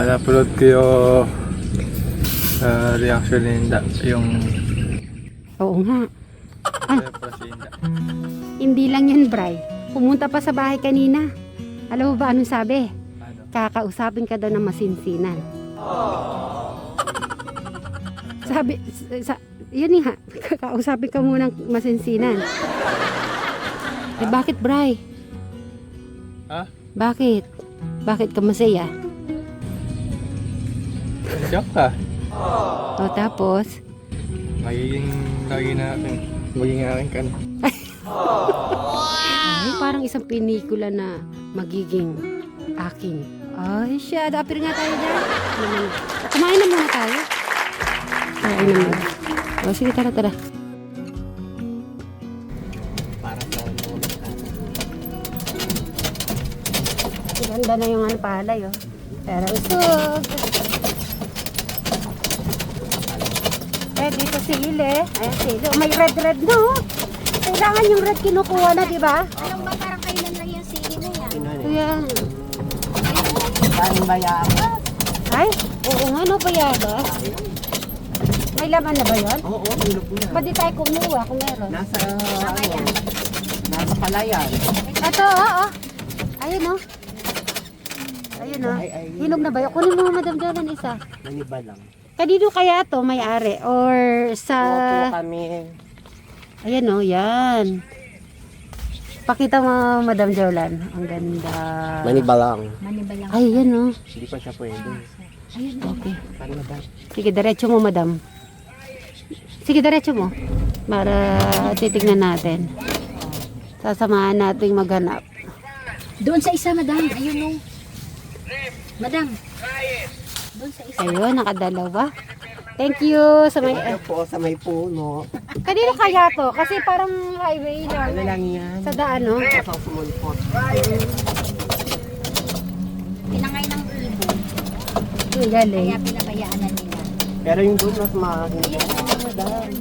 Na-upload ko yung reaction ni Inda, yung Oo nga. para si Inda. Hindi lang yan, Bray. Pumunta pa sa bahay kanina. Alam mo ba anong sabi? Ano? Kakausapin ka daw ng masinsinan. Sabi, yun nga, kakausapin ka muna ng masinsinan. Eh bakit, Bray? Ha? Bakit? Bakit ka masaya? Joke ka. O tapos? Magiging akin ka na. Ay, parang isang pelikula na magiging akin. Ay, siya. Apir nga tayo dyan. Kumain na muna tayo. Kumain na muna. O, sige, tara, tara. Ganda na yung ano palay, oh. Pero usog. Eh, dito sili. Ayan, sili. Oh, may red, no? Kailangan yung red kinukuha na, di ba? Alam ba parang kailan lang yung sili na yan? Kuya. Kain bayabas. Ay, oo nga, no, bayabas. May laman na ba yun? Oo, tulog na. Ba't di tayo kumuha kung meron? Nasa, nasa palayan. Ito, oo. Ayun, no. Ayun, no. Ay. Hinog na ba yun? Kunin mo, Madam Jalan, isa. Maniba lang. Kanino kaya to may-ari? Or sa... Opo kami. Ayan, no, yan. Pakita mo, Madam Jolan. Ang ganda. Maniba lang. Maniba lang. Ay, yan, no. Hindi pa siya pwede. Okay. Paano ba? Sige, diretso mo, Madam. Sige, diretso mo. Para titignan natin. Sasamahan natin maghanap. Doon sa isa, madam. Ayun, no. Madam. Doon sa isa. Ayun, nakadalawa. Thank you sa may... Ito po sa may puno. Kanino kaya to? Kasi parang highway lang. Ano lang yan? Sa daan, no? Sa sumulpot. Pinangay ng ibon. Ang galing. Kaya pinabayaan na nila. Pero yung doon mas mahina.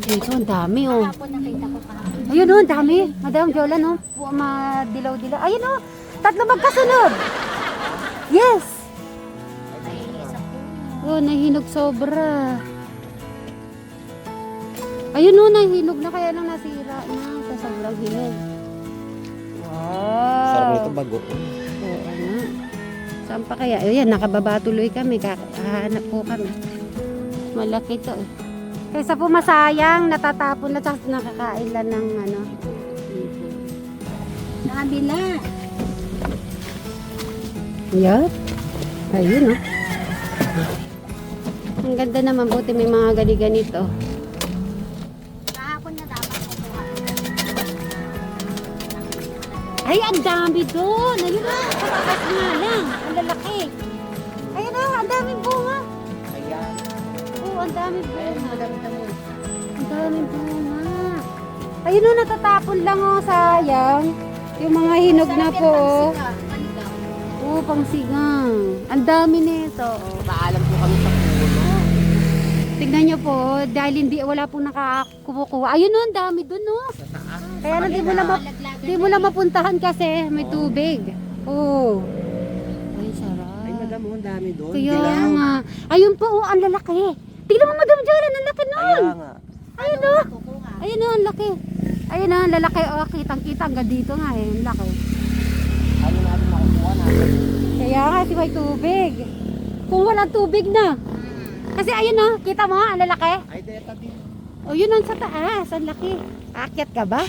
Dito, ang dami, oh. Kahapon nakita ko kahapon. Ayun, oh, ang dami. Madam Jolan, oh. Madilaw-dilaw. Ayun, oh. Tatlo magkasunod. Yes. Ay, isa po. Oh, nahinog sobra. Ayun, oh, nahinog na. Kaya lang nasira na. Sa sobrang hinog. Wow. Sarap nito bago. Oo, ano. Saan pa kaya? Ayan, nakababa tuloy kami. Kakahanap po kami. Malaki to eh. Kaysa po masayang, natatapon na tapos nakakain lang ng ano. Nakabila. Yan. Ayun oh. Ang ganda naman, buti may mga gani-ganito. Kahapon na dapat kukuha. Ay, ang dami doon. Ayun na, katakas nga lang. Ang lalaki. Ayun na, ang daming bunga. Ayan. Oo, ang daming bunga. Ang daming bunga. Ayun na, natatapon lang oh, sayang. Yung mga hinog na po oh. Oo, pangsigang. Ang dami nito. Oh. Paalam po kami sa puno. Tignan nyo po, dahil wala pong nakakumukuha. Ayun no, ang dami dun no. Kaya na di mo lang mapuntahan kasi may tubig. Oo. Ay, sarap. Ay, madam, ang dami doon. Kaya Dilaw. nga. Ayun po, oh, ang lalaki. Tignan mo, Madam Jolan, ang laki nun. Kaya nga. Ayun no. Ayun no, ang laki. Ayun no, ang lalaki. Oh, kitang-kita hanggang dito nga eh. Ang laki. Ano natin makukuha natin? Kaya nga, si may tubig. Kung walang tubig na. Kasi ayun no, kita mo, ang lalaki. Ay, deta din. O yun ang sa taas, ang laki. Aakyat ka ba?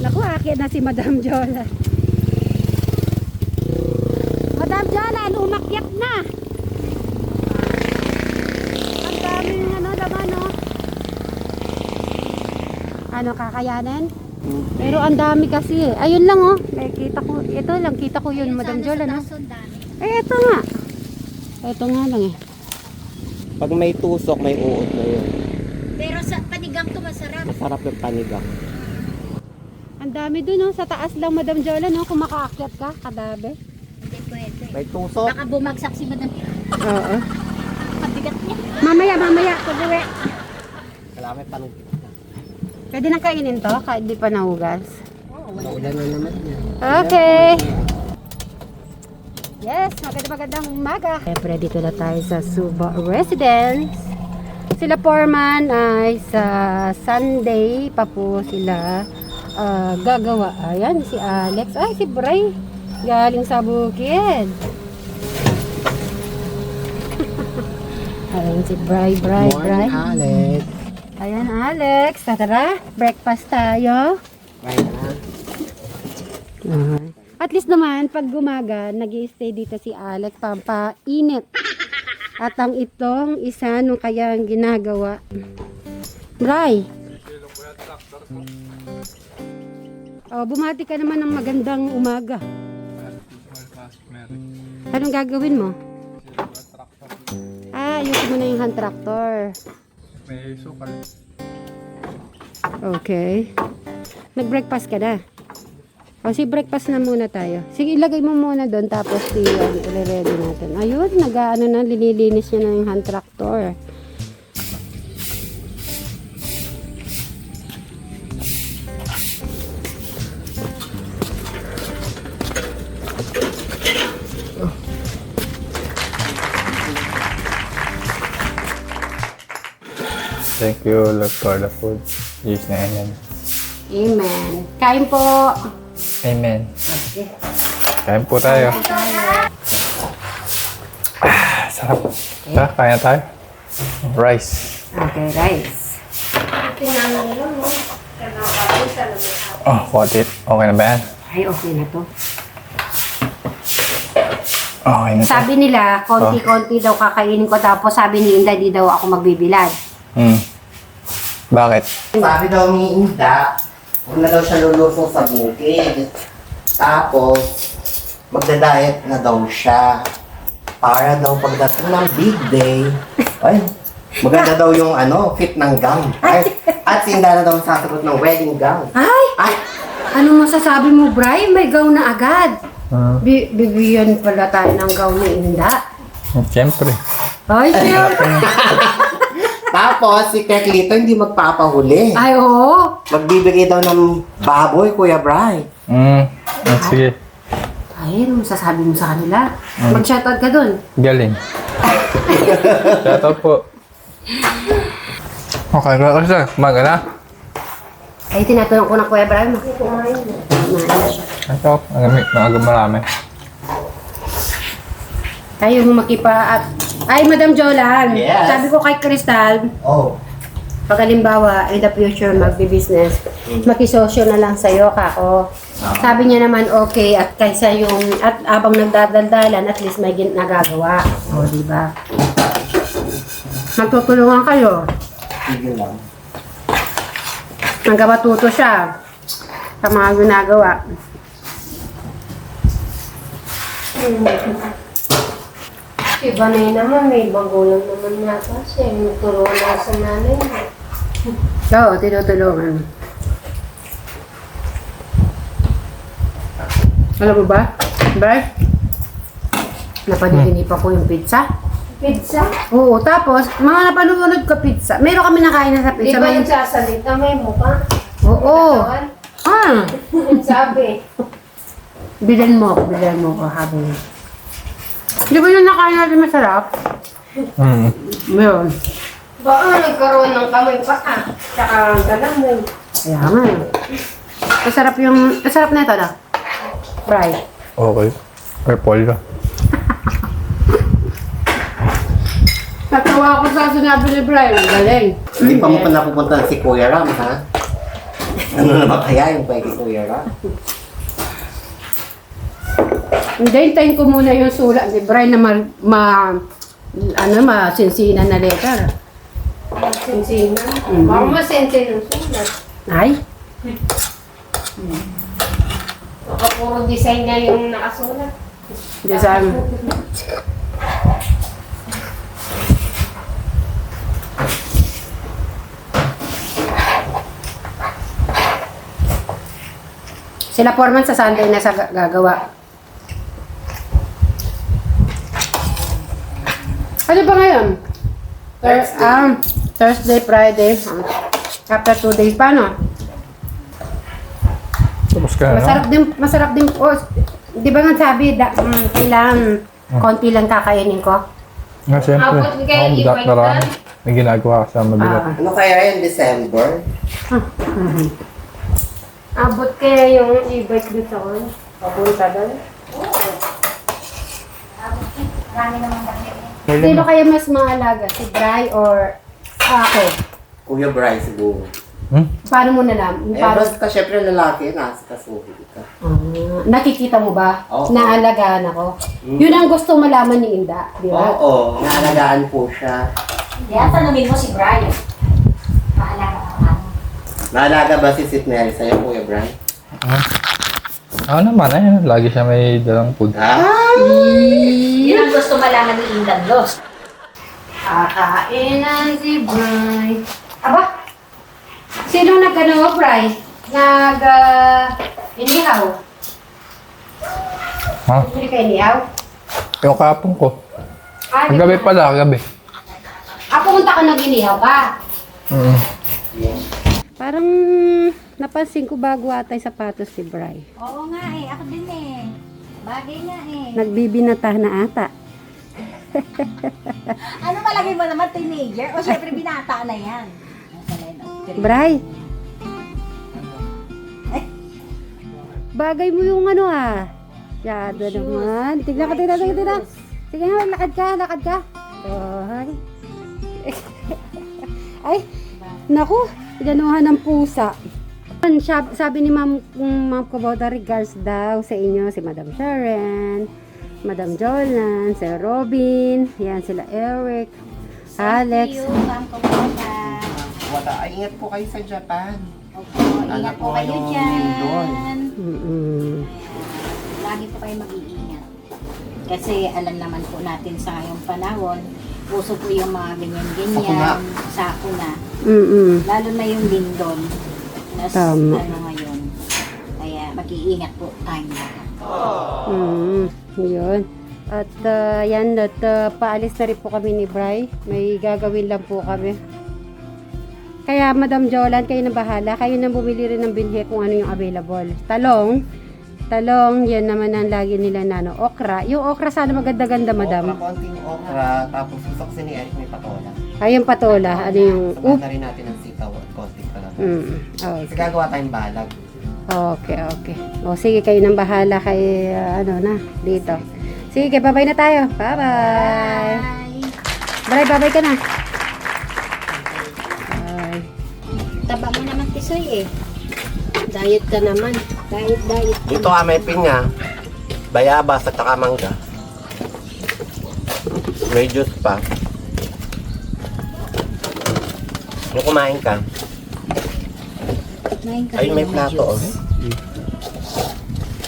Naku, aakyat na si Madam Jola. Madam Jola, umakyat na. Ang daming ano, laman no. Ano, kakayanin? Pero ang dami kasi eh. Ayun lang oh. Nakikita ko, ito lang, kita ko yun, Madam Jola no. Eh, ito nga. Ito nga lang eh. Pag may tusok, may uod na yun. Pero sa panigang to masarap. Masarap yung panigang. Ang dami dun oh, sa taas lang Madam Jola no, kung makaakyat ka, kadabe. Hindi pwede. May tusok. Baka bumagsak si Madam. Oo. Pabigat niya. Mamaya, pag-uwi. Kailangan may panong. Pwede nang kainin to, kahit di pa nahugas. Naulan na naman yan. Okay. Yes, magandang umaga. Siyempre, dito na tayo sa Suba Residence. Sila Foreman ay sa Sunday pa po sila gagawa. Ayan, si Alex. Ay, si Bray. Galing sa bukid. Ayan si Bray. Alex. Ayan, Alex. Tara, breakfast tayo. Right na. At least naman, pag gumaga, nag-i-stay dito si Alex pampainit. At ang itong isa nung kaya ang ginagawa. Bray. Oh, bumati ka naman ng magandang umaga. Anong gagawin mo? Ayusin mo na yung hand tractor. May sukal. Okay. Nag-breakfast ka na? O, breakfast na muna tayo. Sige, ilagay mo muna doon, tapos i-ready natin. Ayun, nag-ano na, linilinis niya na yung hand tractor. Thank you, Lord, for the food. Yes na, amen. Amen. Kain po. Amen. Kain po tayo. Sarap. Tara, kaya tayo. Rice. Okay, rice. Oh, what it? Okay na ba yan? Ay, okay na to. Okay na to. Sabi nila, konti-konti daw kakainin ko. Tapos sabi ni Inday, di daw ako magbibilad. Bakit? Sabi daw ni Inda, huwag na daw siya lulusong sa bukid. Tapos, magda-diet na daw siya. Para daw pagdating ng big day, ay, maganda daw yung fit ng gown. Ay, at si Inda na daw sasagot ng wedding gown. Ay! Ano masasabi mo, Bri? May gown na agad. Bibigyan pala tayo ng gown ni Inda. Siyempre. Ay, siyempre. Tapos, si Keklito hindi magpapahuli. Ay, oo. Magbibigay daw ng baboy, Kuya Bri. Sige. Ay, ano masasabi mo sa kanila? Mag-shoutout ka dun. Galing. Shoutout po. Okay, kasi kumaga na. Ay, tinatanong ko ng Kuya Bri. Kumain na siya. Ito, maaga marami. Tayo mo makipa at... Ay, Madam Jolan. Yes. Sabi ko kay Crystal, Oh. pag halimbawa, in the future, magbi-business, makisosyo na lang sa'yo, kako. Sabi niya naman, okay, at kaysa yung, at abang nagdadaldalan, at least may nagagawa. O, diba? Magtutulungan kayo. Sige lang. Hanggang matuto siya sa mga ginagawa. Iba na yun naman, may magulang naman nata siya. May tulungan na sa nanay niya. Oo, tinutulungan. Alam mo ba? Bert? Napaniginipa ko yung pizza. Pizza? Oo, tapos, mga napanood ko pizza. Meron kami nakain na sa Di pizza. ba nagsasalita may mukha? Oo. Katawan? Ah, Sabi. bilan mo ko habi. Di ba yung nakain natin masarap? Meron. Baka nagkaroon ng kamay pa ka. Tsaka galamay. Kaya nga. Masarap na ito na. Fry. Okay. Purple ka. Natawa ako sa sinabi ni Brian. Galing. Hindi pa mo pa napupunta si Kuya Ram, ha? Ano na ba kaya yung kay Kuya Ram? Hintayin ko muna yung sulat ni Brian na masinsinan na letter. Sinsina. Baka masensin ng sulat. Ay? Baka puro design na yung nakasulat. Design. Sila Foreman sa Sunday na sa gagawa. Ano ba ngayon? Thursday, Friday. After 2 days pa, no? Tapos ka na, no? Masarap din po. Di ba nga sabi, kailangan konti lang kakainin ko? Nga, siyempre. Ako madak na rami. May ginagawa ka sa mabigat. Ano kaya yan, December? Abot kaya yung e-bike doon sa on? Papunta doon? Marami naman kasi. Sino kaya mas maalaga? Si Bri or ako? Kuya Bry siguro. Paano mo nalaman? Paano? Basta syempre lalaki, nasa kasuhin ka. Nakikita mo ba? Oo. Naalagaan ako. Yun ang gusto malaman ni Inda, di ba? Oo, naalagaan po siya. Kaya tanungin mo si Brian. Maalaga ka pa. Naalaga ba si Sit Mary sa'yo, Kuya Bry? Ako naman, ayun. Lagi siya may dalang food. Ha? Yun ang gusto malaman ni Indan Los. Kakain na si Bri. Aba? Sino nag-ano, Bri? Inihaw? Ha? Hindi ka inihaw? Yung kapong ko. Ah, Kagabi pala, kagabi. pumunta ka nag-inihaw ka? Mm. Parang napansin ko bago atay sapatos si Bri. Oo nga eh, ako din eh. Bagay nga eh. Nagbibinata na ata. Ano malagay mo naman, teenager? O syempre binata na yan. Bri. Bagay mo yung ano ah. Yado naman. Tignan ka, tignan. Sige nga, lakad ka. Ay. Ay, naku, ganuhan ng pusa. Sabi ni Ma'am Kubota, regards daw sa inyo si Madam Sharon, Madam Jolan, Sir Robin, yan sila Eric, Alex. Thank you, Ma'am Kumota. Wala, ingat po kayo sa Japan. Opo, ingat po kayo dyan. Mm-mm. Lagi po kayo mag-iingat. Kasi alam naman po natin sa ngayong panahon, uso po yung mga ganyan-ganyan, sakuna. Mm-mm. Lalo na yung lindon. Nas, Tama. ano ngayon. Kaya mag-iingat po tayo lahat. Yun. At yan, paalis na rin po kami ni Bri. May gagawin lang po kami. Kaya Madam Jolan, kayo na bahala. Kayo na bumili rin ng binhi kung ano yung available. Talong, yan naman ang lagi nila na ano, okra. Yung okra sana maganda-ganda, Madam. Okra, konting okra, tapos gusto kasi ni Eric may patola. Ayun patola, ano yung Sabay na rin natin ng sitaw at konting pala. Kasi Okay. gagawa tayong balag. Okay. O sige, kayo nang bahala kay dito. Sige, bye-bye na tayo. Bye-bye. Bye! Bye, bye-bye ka na. Bye. Taba mo naman, Tisoy eh. Diet ka naman. Diet. Dito may pinya, bayabas at saka mangga. May juice pa. Yung kumain ka, Kumain ka ayun rin may ng plato. Oh. juice.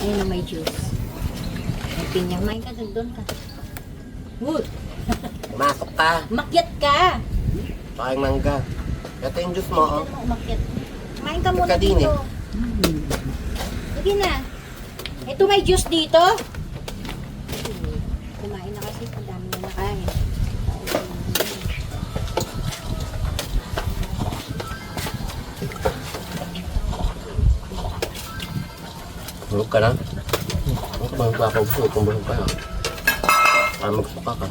Ayun na may juice. May pinya. Kumain ka doon ka. Wood! Pumasok ka, Umakyat ka! pakain mangga. Ito yung juice mo, oh. Umakyat. Kumain ka muna Kadini. dito. Sige na. Ito may juice dito. Kumain na kasi. Ang dami na nakain. Bulog ka na? Ano ka ba magpapabusog kung bulog ka? Para magsuka ka.